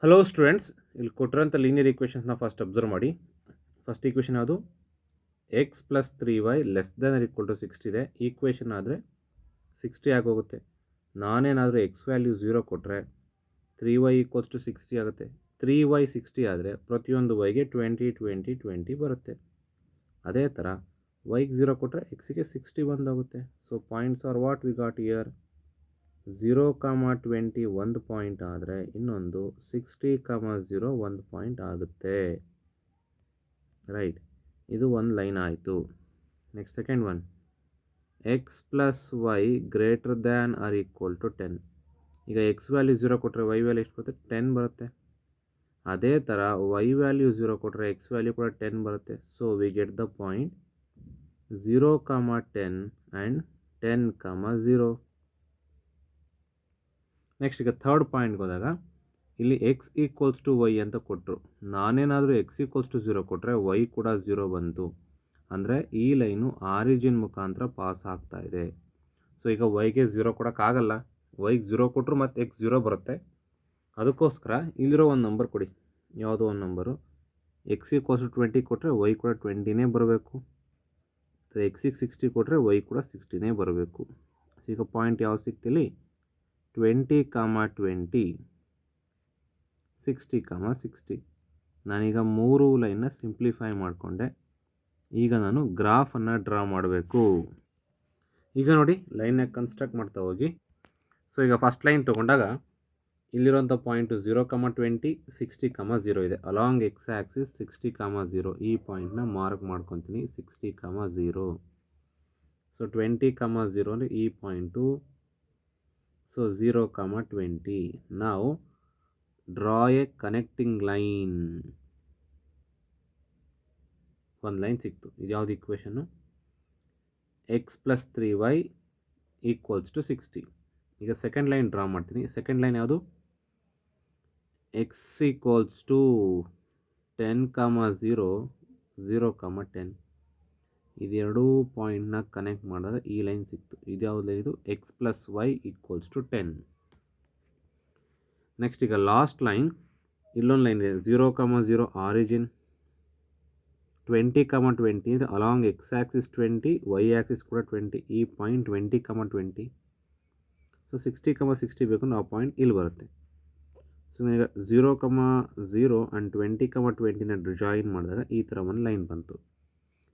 Hello students, ಇಲ್ಲಿ ಕೊಟ್ಟಿರೋಂಥ linear ಈಕ್ವೇಷನ್ಸ್ನ ಫಸ್ಟ್ ಅಬ್ಸರ್ವ್ ಮಾಡಿ. ಫಸ್ಟ್ ಈಕ್ವೇಷನ್ ಯಾವುದು? X plus 3y less than or equal to 60 ಇದೆ. ಈಕ್ವೇಷನ್ ಆದರೆ 60 ಆಗೋಗುತ್ತೆ. ನಾನೇನಾದರೂ ಎಕ್ಸ್ ವ್ಯಾಲ್ಯೂ 0 ಕೊಟ್ಟರೆ 3y ಈಕ್ವಲ್ಸ್ ಟು 60 ಆಗುತ್ತೆ. 3y 60 ಆದರೆ ಪ್ರತಿಯೊಂದು ವೈಗೆ 20 20 20 ಬರುತ್ತೆ. ಅದೇ ಥರ ವೈಗೆ 0 ಕೊಟ್ಟರೆ ಎಕ್ಸಿಗೆ 60 ಬಂದಾಗುತ್ತೆ. So points are what we got here 0,20 ಒಂದು ಪಾಯಿಂಟ್ ಆದರೆ ಇನ್ನೊಂದು 60,0 ಒಂದು ಪಾಯಿಂಟ್ ಆಗುತ್ತೆ. ರೈಟ್, ಇದು ಒಂದು ಲೈನ್ ಆಯಿತು. Next second one, X plus Y greater than or equal to 10. ಈಗ ಎಕ್ಸ್ ವ್ಯಾಲ್ಯೂ 0 ಕೊಟ್ಟರೆ ವೈ ವ್ಯಾಲ್ಯೂ ಎಷ್ಟು ಬರುತ್ತೆ? 10 ಬರುತ್ತೆ. ಅದೇ ಥರ ವೈ ವ್ಯಾಲ್ಯೂ 0 ಕೊಟ್ಟರೆ ಎಕ್ಸ್ ವ್ಯಾಲ್ಯೂ ಕೂಡ 10 ಬರುತ್ತೆ. So we get the point 0,10 and 10,0. Next ಈಗ ಥರ್ಡ್ ಪಾಯಿಂಟ್ಗೆ ಹೋದಾಗ ಇಲ್ಲಿ ಎಕ್ಸ್ ಈಕ್ವಲ್ಸ್ ಟು ವೈ ಅಂತ ಕೊಟ್ಟರು. ನಾನೇನಾದರೂ ಎಕ್ಸ್ ಈಕ್ವಲ್ಸ್ ಟು 0 ಕೊಟ್ಟರೆ ವೈ ಕೂಡ 0 ಬಂತು. ಅಂದರೆ ಈ ಲೈನು ಆರಿಜಿನ್ ಮುಖಾಂತರ ಪಾಸ್ ಆಗ್ತಾ ಇದೆ. ಸೊ ಈಗ ವೈಗೆ 0 ಕೊಡೋಕ್ಕಾಗಲ್ಲ. ವೈಗೆ 0 ಕೊಟ್ಟರು ಮತ್ತು ಎಕ್ಸ್ 0 ಬರುತ್ತೆ. ಅದಕ್ಕೋಸ್ಕರ ಇಲ್ಲಿರೋ ಒಂದು ನಂಬರ್ ಕೊಡಿ, ಯಾವುದೋ ಒಂದು ನಂಬರು. ಎಕ್ಸ್ ಈಕ್ವಲ್ಸ್ ಟು 20 ಕೊಟ್ಟರೆ ವೈ ಕೂಡ 20ನೇ ಬರಬೇಕು. ಎಕ್ಸಿಗೆ 60 ಕೊಟ್ಟರೆ ವೈ ಕೂಡ 60ನೇ ಬರಬೇಕು. ಈಗ ಪಾಯಿಂಟ್ ಯಾವ್ದು ಸಿಗ್ತಿಲ್ಲಿ? 20,20 60,60. ನಾನೀಗ ಮೂರು ಲೈನ್ನ ಸಿಂಪ್ಲಿಫೈ ಮಾಡಿಕೊಂಡೆ. ಈಗ ನಾನು ಗ್ರಾಫನ್ನು ಡ್ರಾ ಮಾಡಬೇಕು. ಈಗ ನೋಡಿ, ಲೈನ್ನ ಕನ್ಸ್ಟ್ರಕ್ಟ್ ಮಾಡ್ತಾ ಹೋಗಿ. ಸೊ ಈಗ ಫಸ್ಟ್ ಲೈನ್ ತೊಗೊಂಡಾಗ ಇಲ್ಲಿರೋಂಥ ಪಾಯಿಂಟು 0,20 60,0 ಇದೆ. Along X Axis 60,0. ಈ ಪಾಯಿಂಟ್ನ ಮಾರ್ಕ್ ಮಾಡ್ಕೊತೀನಿ 60,0. ಸೊ 20,0 ಅಂದರೆ ಈ ಪಾಯಿಂಟು. ಸೊ 0,20. ನಾವು ಡ್ರಾ ಎ ಕನೆಕ್ಟಿಂಗ್ ಲೈನ್. ಒಂದು ಲೈನ್ ಸಿಕ್ತು. ಇದು ಯಾವುದು equation? X plus 3y equals to 60. ಈಗ ಸೆಕೆಂಡ್ ಲೈನ್ ಡ್ರಾ ಮಾಡ್ತೀನಿ. ಸೆಕೆಂಡ್ ಲೈನ್ ಯಾವುದು? X equals to 10,0 0,10. ಇದೆರಡೂ ಪಾಯಿಂಟ್ನ ಕನೆಕ್ಟ್ ಮಾಡಿದಾಗ ಈ ಲೈನ್ ಸಿಕ್ತು. ಇದು ಯಾವುದು ಲೈನ್? ಇದು X plus Y equals to 10. Next ಈಗ ಲಾಸ್ಟ್ ಲೈನ್, ಇಲ್ಲೊಂದು ಲೈನ್ ಇದೆ 0,0 ಆರಿಜಿನ್. 20,20 ಅಂದರೆ along X axis 20, Y axis ಕೂಡ 20. ಈ ಪಾಯಿಂಟ್ 20,20. ಸೊ 60,60 ಬೇಕು ಅಂದರೆ ಆ ಪಾಯಿಂಟ್ ಇಲ್ಲಿ ಬರುತ್ತೆ. ಸೊ ಈಗ 0,0 ಆ್ಯಂಡ್ 20,20ನ ಜಾಯಿನ್ ಮಾಡಿದಾಗ ಈ ಥರ ಒಂದು ಲೈನ್ ಬಂತು.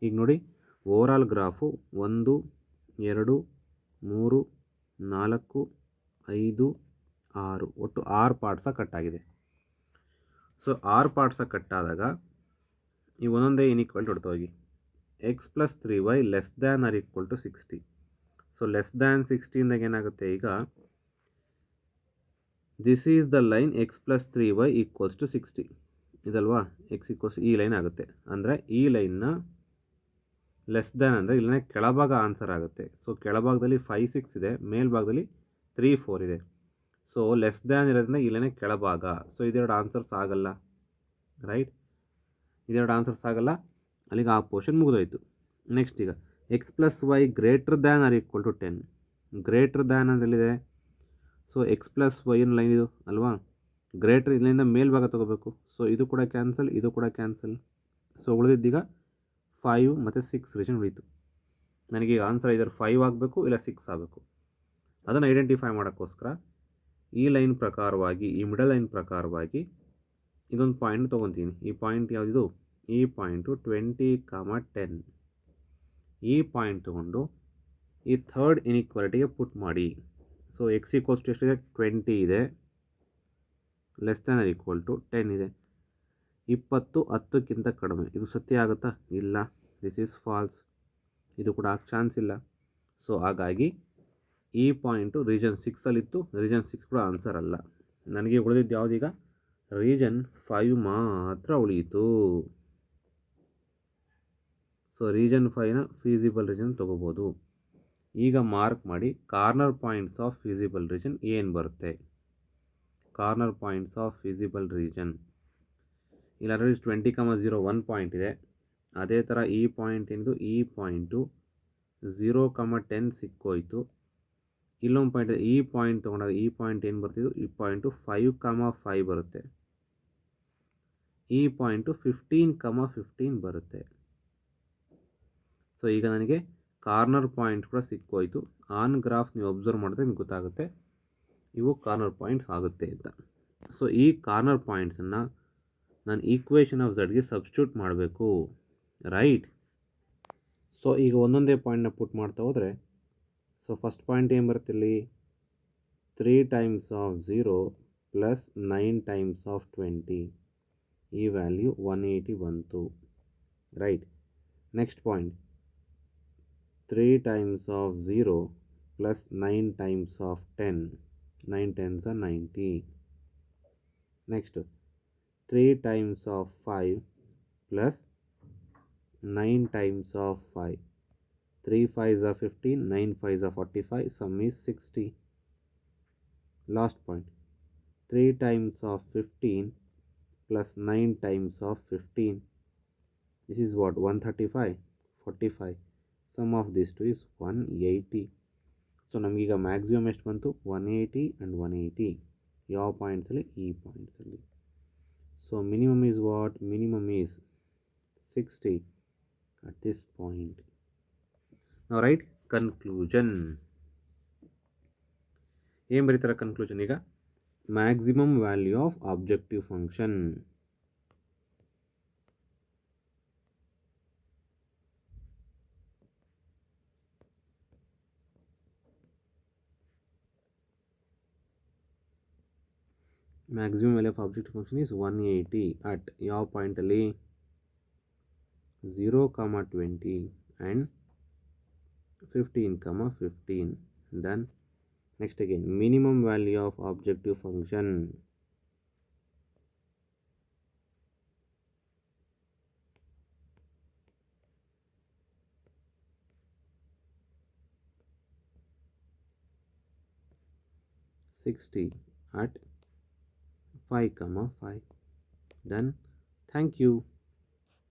ಈಗ ನೋಡಿ, ಓವರಾಲ್ ಗ್ರಾಫು 1 2 3 4 5 6 ಒಟ್ಟು 6 ಪಾರ್ಟ್ಸಾಗಿ ಕಟ್ಟಾಗಿದೆ. ಸೊ 6 ಪಾರ್ಟ್ಸಾಗಿ ಕಟ್ಟಾದಾಗ ಈ ಒಂದೊಂದೇ ಇನ್ಈಕ್ವಲ್ ಹೊಡ್ತಾ ಹೋಗಿ. X plus 3y less than or equal to 60. So less than 60 ಏನಾಗುತ್ತೆ? ಈಗ this is the line X plus 3y equals to 60 ಇದಲ್ವಾ? ಎಕ್ಸ್ ಈಕ್ವಲ್ಸ್ ಈ ಲೈನ್ ಆಗುತ್ತೆ. ಅಂದರೆ ಈ ಲೈನ್ನ ಲೆಸ್ ದ್ಯಾನ್ ಅಂದರೆ ಇಲ್ಲೇ ಕೆಳಭಾಗ ಆನ್ಸರ್ ಆಗುತ್ತೆ. ಸೊ ಕೆಳಭಾಗದಲ್ಲಿ 5 6 ಇದೆ, ಮೇಲ್ಭಾಗದಲ್ಲಿ 3 4 ಇದೆ. ಸೊ ಲೆಸ್ ದ್ಯಾನ್ ಇರೋದ್ರಿಂದ ಇಲ್ಲೇ ಕೆಳಭಾಗ. ಸೊ ಇದೆರಡು ಆನ್ಸರ್ಸ್ ಆಗಲ್ಲ. ರೈಟ್, ಇದೆರಡು ಆನ್ಸರ್ಸ್ ಆಗಲ್ಲ. ಅಲ್ಲಿಗೆ ಆ ಪೋರ್ಷನ್ ಮುಗಿದೋಯ್ತು. ನೆಕ್ಸ್ಟ್ ಈಗ X plus Y greater than or equal to 10. Greater than ಅಂದ್ರಲ್ಲಿದೆ. ಸೊ ಎಕ್ಸ್ ಪ್ಲಸ್ ವೈನ ಲೈನ್ ಇದು ಅಲ್ವಾ? ಗ್ರೇಟರ್ ಇಲ್ಲಿಂದ ಮೇಲ್ಭಾಗ ತೊಗೋಬೇಕು. ಸೊ ಇದು ಕೂಡ ಕ್ಯಾನ್ಸಲ್, ಇದು ಕೂಡ ಕ್ಯಾನ್ಸಲ್. ಸೊ ಉಳಿದಿದ್ದೀಗ 5 ಮತ್ತು 6 ರೀಸನ್ ಉಳಿಯಿತು. ನನಗೀಗ ಆನ್ಸರ್ ಇದರ 5 ಆಗಬೇಕು ಇಲ್ಲ 6 ಆಗಬೇಕು. ಅದನ್ನು ಐಡೆಂಟಿಫೈ ಮಾಡೋಕ್ಕೋಸ್ಕರ ಈ ಲೈನ್ ಪ್ರಕಾರವಾಗಿ, ಈ ಮಿಡಲ್ ಲೈನ್ ಪ್ರಕಾರವಾಗಿ ಇದೊಂದು ಪಾಯಿಂಟ್ ತೊಗೊತೀನಿ. ಈ ಪಾಯಿಂಟ್ ಯಾವುದಿದು? ಈ ಪಾಯಿಂಟು 20,10. ಈ ಪಾಯಿಂಟ್ ತೊಗೊಂಡು ಈ ಥರ್ಡ್ ಇನ್ಈಕ್ವಾಲಿಟಿಗೆ ಪುಟ್ ಮಾಡಿ. ಸೊ ಎಕ್ಸ್ ಈಕ್ವಲ್ಸ್ ಟು ಎಷ್ಟಿದೆ? 20 ಇದೆ. Less than or equal to 10 ಇದೆ. 20 10ಕ್ಕಿಂತ ಕಡಿಮೆ. ಇದು ಸತ್ಯ ಆಗುತ್ತಾ? ಇಲ್ಲ, ದಿಸ್ ಈಸ್ ಫಾಲ್ಸ್. ಇದು ಕೂಡ ಆಗ ಚಾನ್ಸ್ ಇಲ್ಲ. ಸೊ ಹಾಗಾಗಿ ಈ ಪಾಯಿಂಟು ರೀಜನ್ 6ಅಲ್ಲಿತ್ತು. ರೀಜನ್ 6 ಕೂಡ ಆನ್ಸರ್ ಅಲ್ಲ. ನನಗೆ ಉಳಿದಿದ್ದು ಯಾವುದೀಗ? ರೀಜನ್ 5 ಮಾತ್ರ ಉಳಿಯಿತು. ಸೊ ರೀಜನ್ 5ನ ಫೀಸಿಬಲ್ ರೀಜನ್ ತೊಗೋಬೋದು. ಈಗ ಮಾರ್ಕ್ ಮಾಡಿ, corner points of feasible region ಏನು ಬರುತ್ತೆ? Corner points of feasible region ಇಲ್ಲಿ ಆಲ್ರೆಡಿ 20,0 1 ಪಾಯಿಂಟ್ ಇದೆ. ಅದೇ ಥರ ಈ ಪಾಯಿಂಟ್ ಏನಿದು? ಈ ಪಾಯಿಂಟು 0,10 ಸಿಕ್ಕೋಯ್ತು. ಇಲ್ಲೊಂದು ಪಾಯಿಂಟ್ ಇದೆ. ಈ ಪಾಯಿಂಟ್ ತೊಗೊಂಡಾಗ ಈ ಪಾಯಿಂಟ್ ಏನು ಬರ್ತಿದ್ದು? ಈ ಪಾಯಿಂಟು 5,5 ಬರುತ್ತೆ. ಈ ಪಾಯಿಂಟು 15, 15 ಬರುತ್ತೆ. ಸೊ ಈಗ ನನಗೆ ಕಾರ್ನರ್ ಪಾಯಿಂಟ್ ಕೂಡ ಸಿಕ್ಕೋಯ್ತು. ಆನ್ ಗ್ರಾಫ್ ನೀವು ಅಬ್ಸರ್ವ್ ಮಾಡಿದ್ರೆ ನಿಮ್ಗೆ ಗೊತ್ತಾಗುತ್ತೆ ಇವು ಕಾರ್ನರ್ ಪಾಯಿಂಟ್ಸ್ ಆಗುತ್ತೆ ಅಂತ. ಸೊ ಈ ಕಾರ್ನರ್ ಪಾಯಿಂಟ್ಸನ್ನು ನಾನು ಈಕ್ವೇಷನ್ ಆಫ್ ಝಡ್ಗೆ ಸಬ್ಸ್ಟಿಟ್ಯೂಟ್ ಮಾಡಬೇಕು, ರೈಟ್? ಸೊ ಈಗ ಒಂದೊಂದೇ ಪಾಯಿಂಟ್ನ ಪುಟ್ ಮಾಡ್ತಾ ಹೋದರೆ, ಸೊ ಫಸ್ಟ್ ಪಾಯಿಂಟ್ ಏನು ಬರುತ್ತೆ ಇಲ್ಲಿ? 3 times of 0 plus 9 times of 20. ಈ ವ್ಯಾಲ್ಯೂ 180 ಬಂತು, right? Next point 3 times of 0 plus 9 times of 10. 9 10s are 90. Next 3 times of 5 plus 9 times of 5. 3 5s are 15, 9 5s are 45, sum is 60. Last point 3 times of 15 plus 9 times of 15. This is what? 135, 45. Sum of these two is 180. So ನಮಗೀಗ maximum ಎಷ್ಟು ಬಂತು? 180 and 180. ಯಾವ ಪಾಯಿಂಟ್ಸಲ್ಲಿ? ಈ ಪಾಯಿಂಟ್ಸಲ್ಲಿ. So minimum is what? Minimum is 60 at this point. Now write conclusion. ಏನು ಬರೀತಾರೆ conclusion? ಈಗ maximum value of objective function. Maximum value of objective function is 180 at ಯಾವ ಪಾಯಿಂಟಲ್ಲಿ? 0, 20 and 15, 15. Done. Next again, minimum value of objective function. $60 at 5, 5. Done. Thank you.